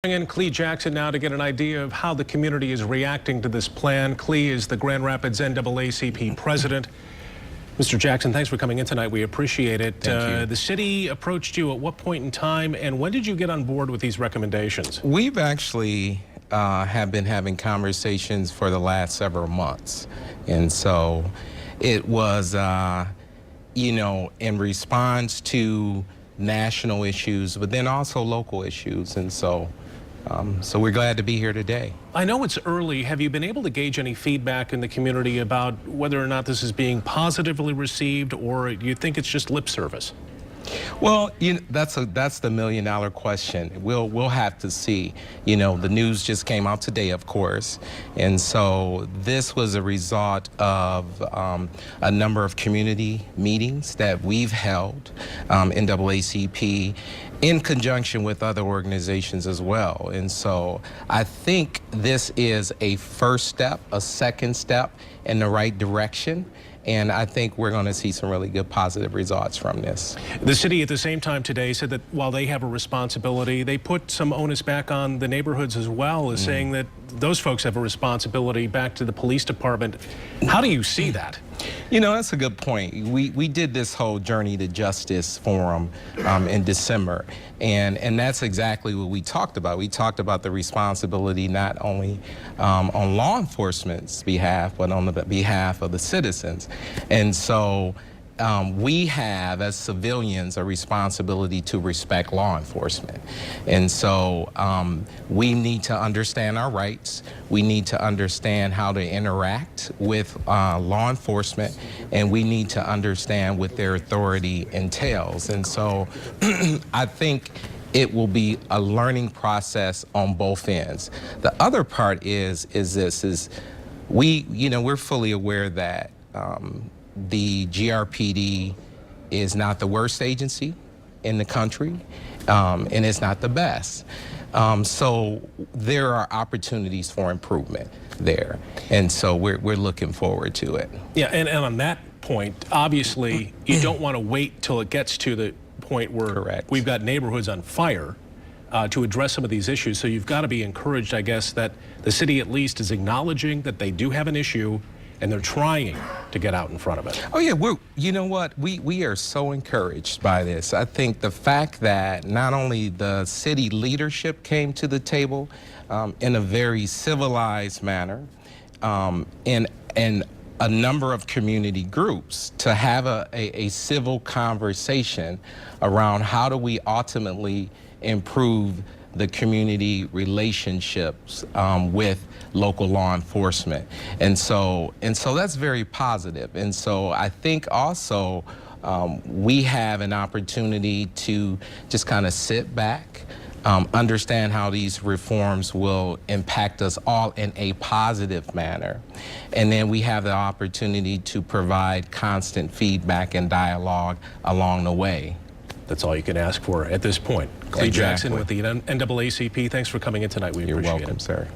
Bring in Clee Jackson now to get an idea of how the community is reacting to this plan. Clee is the Grand Rapids NAACP president. Mr. Jackson, thanks for coming in tonight. We appreciate it. Thank you. The city approached you at what point in time, and when did you get on board with these recommendations? We've actually have been having conversations for the last several months. And so it was, in response to national issues, but then also local issues. And so we're glad to be here today. I know it's early. Have you been able to gauge any feedback in the community about whether or not this is being positively received, or do you think it's just lip service? Well, that's the million-dollar question. We'll have to see. The news just came out today, of course, and so this was a result of a number of community meetings that we've held, NAACP, in conjunction with other organizations as well. And so I think this is a first step, a second step in the right direction. And I think we're going to see some really good positive results from this. The city at the same time today said that while they have a responsibility, they put some onus back on the neighborhoods as well, as saying that those folks have a responsibility back to the police department. How do you see that? That's a good point. We did this whole Journey to Justice forum in December, and that's exactly what we talked about. We talked about the responsibility not only on law enforcement's behalf, but on the behalf of the citizens. And so we have, as civilians, a responsibility to respect law enforcement. And so we need to understand our rights. We need to understand how to interact with law enforcement, and we need to understand what their authority entails. And so I think it will be a learning process on both ends. The other part is we're fully aware that the GRPD is not the worst agency in the country, and it's not the best. So there are opportunities for improvement there, and so we're looking forward to it. Yeah, and on that point, obviously, you don't want to wait till it gets to the point where we've got neighborhoods on fire to address some of these issues. So you've got to be encouraged, I guess, that the city at least is acknowledging that they do have an issue, and they're trying to get out in front of it. Oh yeah, we are so encouraged by this. I think the fact that not only the city leadership came to the table in a very civilized manner, and a number of community groups to have a civil conversation around how do we ultimately improve the community relationships with local law enforcement. And so that's very positive. And so I think also we have an opportunity to just kind of sit back, understand how these reforms will impact us all in a positive manner. And then we have the opportunity to provide constant feedback and dialogue along the way. That's all you can ask for at this point. Clee Jackson with the NAACP, thanks for coming in tonight. We appreciate it. You're welcome, sir.